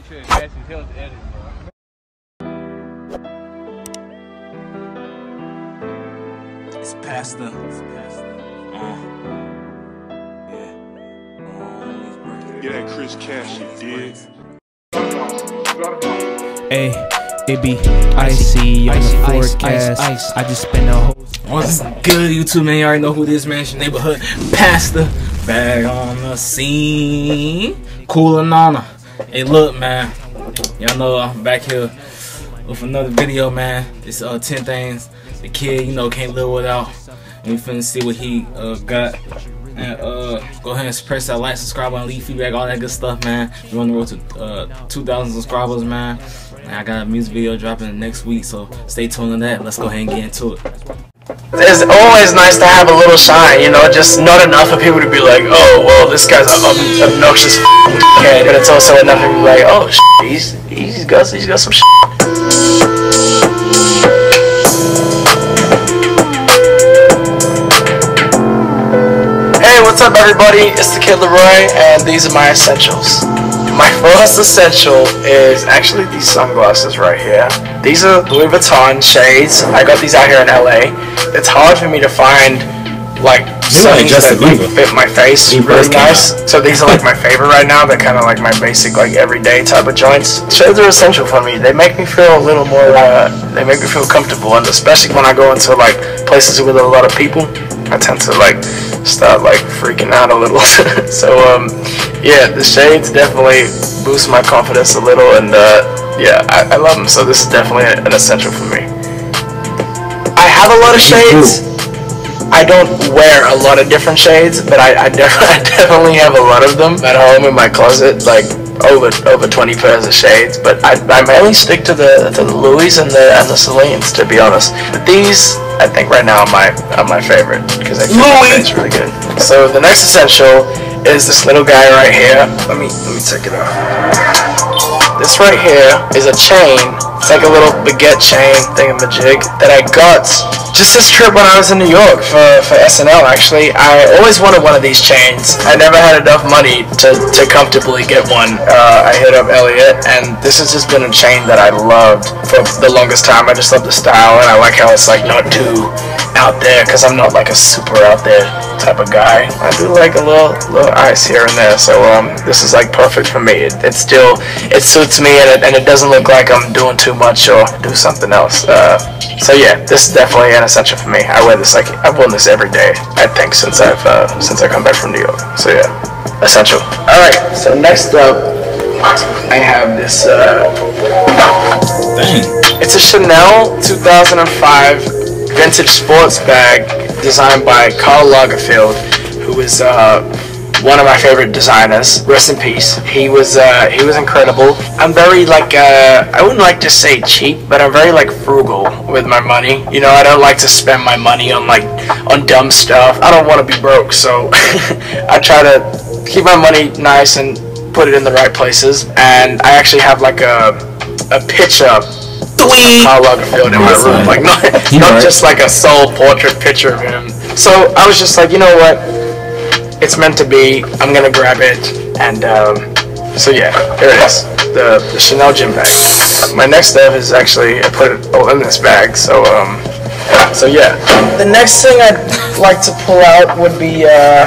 sure it matches his edit, bro. It's past the. Get that Chris Cash, you dig? Hey, it be icy on the forecast. I just spent a whole. What's good, YouTube, man? You already know who this man is. Your neighborhood pastor. Back on the scene. Cool and Nana. Hey, look, man. Y'all know I'm back here with another video, man. It's 10 things the kid, you know, can't live without. And we finna see what he got. And go ahead and press that like, subscribe button, leave feedback, all that good stuff, man. We're on the road to 2,000 subscribers, man. And I got a music video dropping next week, so stay tuned to that. Let's go ahead and get into it. It's always nice to have a little shine, you know, just not enough for people to be like, oh, well, this guy's an obnoxious kid, but it's also enough to be like, oh, he's got some shit. Hey, what's up, everybody? It's the kid LAROI, and these are my essentials. My first essential is actually these sunglasses right here. These are Louis Vuitton shades. I got these out here in LA. It's hard for me to find like settings that fit my face really nice. So these are like my favorite right now. They're kind of like my basic, like everyday type of joints. Shades are essential for me. They make me feel a little more. They make me feel comfortable, and especially when I go into like places with a lot of people, I tend to like start like freaking out a little. So yeah, the shades definitely boost my confidence a little, and yeah, I love them. So this is definitely an essential for me. I have a lot of shades. I don't wear a lot of different shades, but I definitely have a lot of them at home in my closet, like over 20 pairs of shades. But I mainly stick to the Louis and the Celines, to be honest. But these, I think right now are my favorite because they fit really good. So the next essential is this little guy right here. Let me take it off. This right here is a chain. It's like a little baguette chain thingamajig that I got just this trip when I was in New York for SNL. Actually, I always wanted one of these chains. I never had enough money to comfortably get one. I hit up Elliot, and this has just been a chain that I loved for the longest time. I just love the style, and I like how it's like not too out there, because I'm not like a super out there type of guy. I do like a little ice here and there, so this is like perfect for me. It suits me, and it doesn't look like I'm doing too much or do something else. So yeah, this is definitely an essential for me. I wear this like I've worn this every day, I think, since I come back from New York. So yeah, essential. All right, so next up I have this. It's a Chanel 2005 vintage sports bag designed by Karl Lagerfeld, who is one of my favorite designers. Rest in peace. He was incredible. I'm very like I wouldn't like to say cheap, but I'm very like frugal with my money. You know, I don't like to spend my money on dumb stuff. I don't want to be broke, so I try to keep my money nice and put it in the right places. And I actually have like a picture Karl Lagerfeld in my room, like not just like a soul portrait picture of him. So I was just like, you know what, it's meant to be, I'm gonna grab it. And so yeah, here it is, the Chanel gym bag. My next step is actually, I put it all in this bag. So so yeah, the next thing I'd like to pull out would be I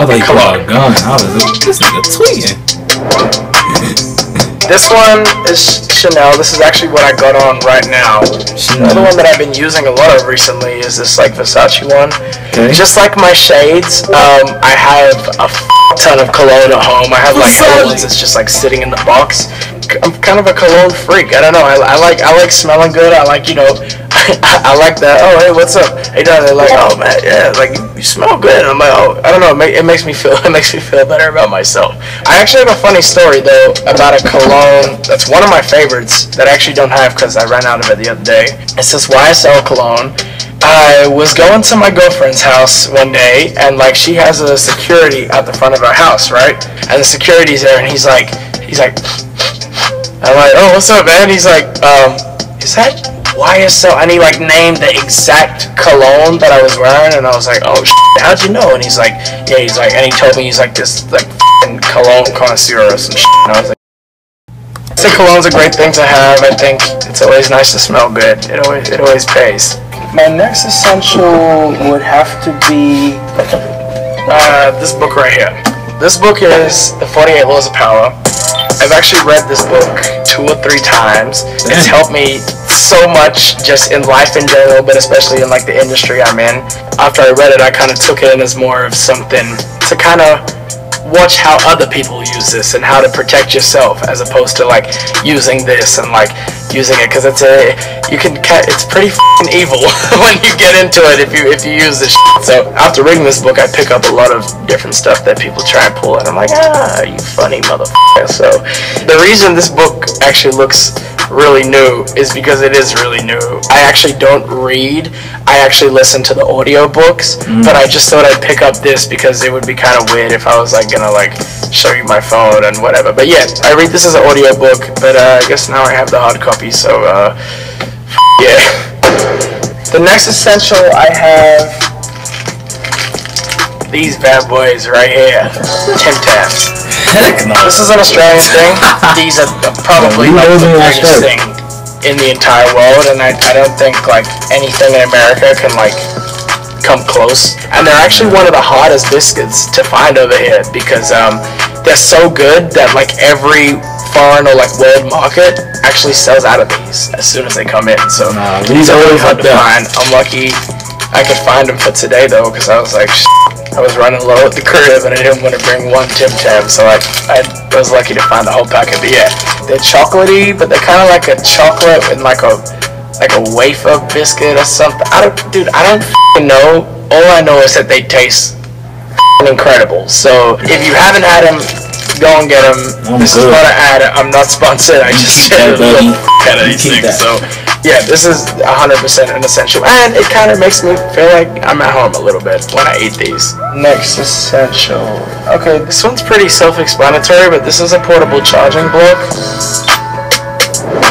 thought you pulled out a gun. I was like, this nigga tweeting. This one is Chanel. This is actually what I got on right now. Another one that I've been using a lot of recently is this like Versace one. Okay. Just like my shades, I have a ton of cologne at home. I have like colognes that's just like sitting in the box. I'm kind of a cologne freak. I don't know. I like smelling good. I like, you know, I like that. Oh, hey, what's up? Hey, Don. They're like, oh man, yeah, like you smell good. And I'm like, oh, I don't know. It makes me feel better about myself. I actually have a funny story though about a cologne that's one of my favorites that I actually don't have because I ran out of it the other day. It's this YSL cologne. I was going to my girlfriend's house one day, and like she has a security at the front of her house, right? And the security's there, and he's like, I'm like, oh, what's up, man? He's like, is that YSL? And he like named the exact cologne that I was wearing, and I was like, oh, how'd you know? And he's like, yeah, and he told me he's like this like cologne connoisseur or some shit, and I was like, The cologne's a great thing to have. I think it's always nice to smell good. It always pays. My next essential would have to be this book right here. This book is The 48 Laws of Power. I've actually read this book 2 or 3 times. It's helped me so much just in life in general, but especially in like the industry I'm in. After I read it, I kind of took it in as more of something to kind of watch how other people use this and how to protect yourself, as opposed to like using this and like using it, because it's pretty f***ing evil when you get into it if you use this shit. So after reading this book, I pick up a lot of different stuff that people try and pull, and I'm like, you funny motherfucker. So the reason this book actually looks really new is because it is really new. I actually don't read. I actually listen to the audiobooks, but I just thought I'd pick up this because it would be kind of weird if I was like gonna like show you my phone and whatever. But yeah, I read this as an audiobook, but I guess now I have the hard copy, so yeah. The next essential, I have these bad boys right here, Tim Tams. Heck no. This is an Australian thing. These are probably like the biggest thing in the entire world, and I don't think like anything in America can like come close. And they're actually one of the hardest biscuits to find over here because they're so good that like every foreign or like world market actually sells out of these as soon as they come in. So these are really hard to find. I'm lucky I could find them for today though, because I was like, I was running low at the crib and I didn't want to bring one Tim Tam, so I was lucky to find the whole packet. But yeah, they're chocolatey, but they're kind of like a chocolate with like a wafer biscuit or something. I don't f***ing know. All I know is that they taste incredible. So if you haven't had them, go and get them. This is not an ad. I'm not sponsored. I just love the f*** out of these things. So yeah, this is 100% an essential, and it kind of makes me feel like I'm at home a little bit when I eat these. Next essential. Okay, this one's pretty self-explanatory, but this is a portable charging block.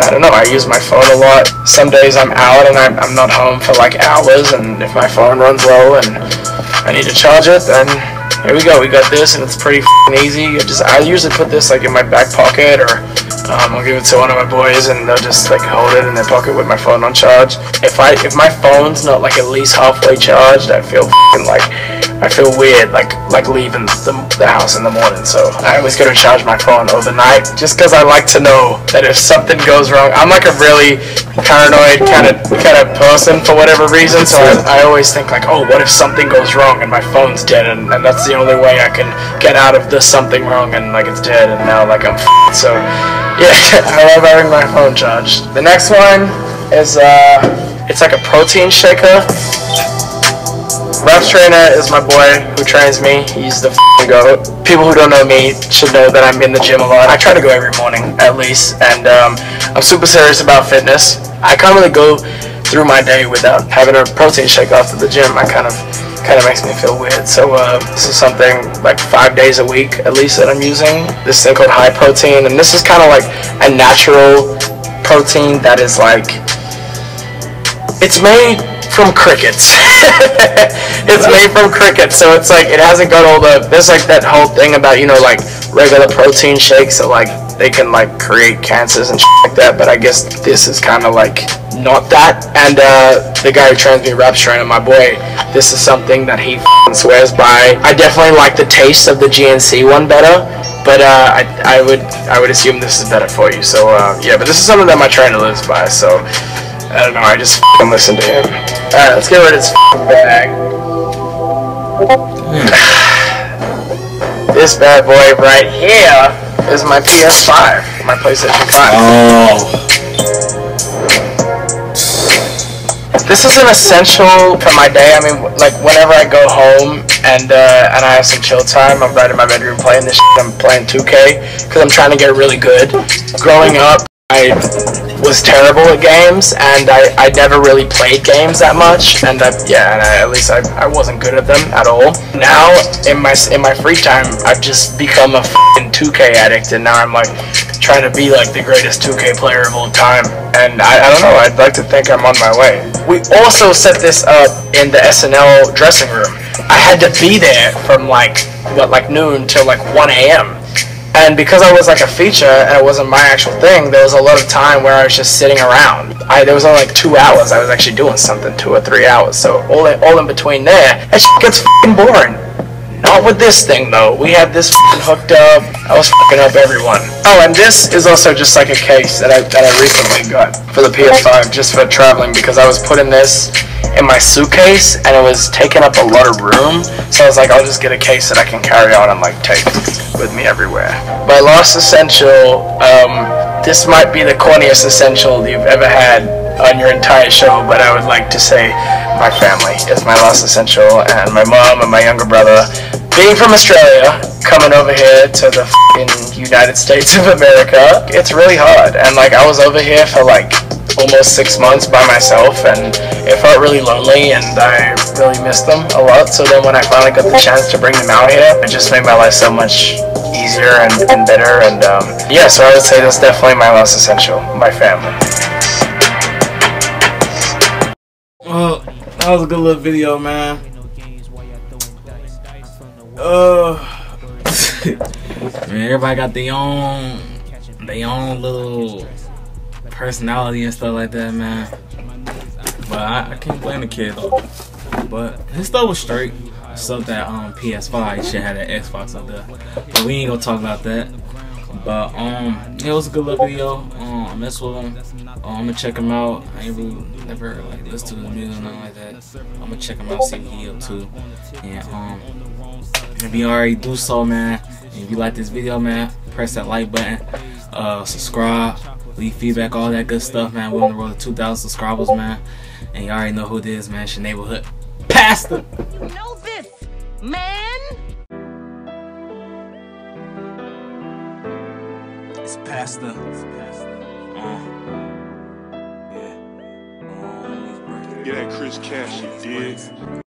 I don't know, I use my phone a lot. Some days I'm out and I'm not home for like hours, and if my phone runs low and I need to charge it, then here we go. We got this, and it's pretty easy. I usually put this like in my back pocket, or I'll give it to one of my boys and they'll just like hold it in their pocket with my phone on charge. If my phone's not like at least halfway charged, I feel weird like leaving the house in the morning. So I always go to charge my phone overnight, just because I like to know that if something goes wrong. I'm like a really paranoid kind of person for whatever reason, so I always think like, oh, what if something goes wrong and my phone's dead, and that's the only way I can get out of this something wrong, and like it's dead and now like I'm so yeah. I love having my phone charged. The next one is it's like a protein shaker. Reps Trainer is my boy who trains me. He's the goat. People who don't know me should know that I'm in the gym a lot. I try to go every morning at least, and I'm super serious about fitness. I can't really go through my day without having a protein shake after the gym. I kind of makes me feel weird. So this is something like 5 days a week at least that I'm using. This thing called high protein, and this is kind of like a natural protein that is like, it's made from crickets. It's made from crickets, so it's like it hasn't got all the, there's like that whole thing about, you know, like regular protein shakes, so like they can like create cancers and shit like that, but I guess this is kind of like not that. And the guy who trains me, Reps Trainer, my boy, this is something that he swears by. I definitely like the taste of the GNC one better, but I would assume this is better for you. So yeah, but this is something that my trainer lives by, so I don't know, I just listen to him. Alright, let's get rid of this bag. This bad boy right here is my PS5, my PlayStation 5. Oh. This is an essential for my day. I mean, like whenever I go home and I have some chill time, I'm right in my bedroom playing this shit. I'm playing 2K because I'm trying to get really good. Growing up, I was terrible at games, and I never really played games that much, and at least I wasn't good at them at all. Now in my free time, I've just become a f***ing 2K addict, and now I'm like trying to be like the greatest 2K player of all time, and I don't know, I'd like to think I'm on my way. We also set this up in the SNL dressing room. I had to be there from like noon till like 1 a.m. And because I was like a feature and it wasn't my actual thing, there was a lot of time where I was just sitting around. There was only like 2 hours I was actually doing something, 2 or 3 hours. So all in between there, that shit gets f***ing boring. Not with this thing though. We had this hooked up. I was fucking up everyone. Oh, and this is also just like a case that I recently got for the PS5 just for traveling, because I was putting this in my suitcase and it was taking up a lot of room. So I was like, I'll just get a case that I can carry on and like take with me everywhere. My last essential, this might be the corniest essential you've ever had on your entire show, but I would like to say my family is my last essential, and my mom and my younger brother. Being from Australia, coming over here to the United States of America, it's really hard. And like I was over here for like almost 6 months by myself, and it felt really lonely, and I really missed them a lot. So then when I finally got the chance to bring them out here, it just made my life so much easier and better. And yeah, so I would say that's definitely my last essential, my family. Well, that was a good little video, man. Man, everybody got their own little personality and stuff like that, man. But I can't blame the kid though. But his stuff was straight. Except that PS5 shit had that Xbox up there. But we ain't gonna talk about that. But yeah, it was a good little video. I mess with him. I'm gonna check him out. I ain't really never like listened to his music or nothing like that. I'm gonna check him out, see what he up to. And if you already do so, man, and if you like this video, man, press that like button, subscribe, leave feedback, all that good stuff, man. We're on the road to 2,000 subscribers, man. And you already know who it is, man. It's your neighborhood pastor. Know this, man. It's pastor. Yeah, that Chris Cash, you did.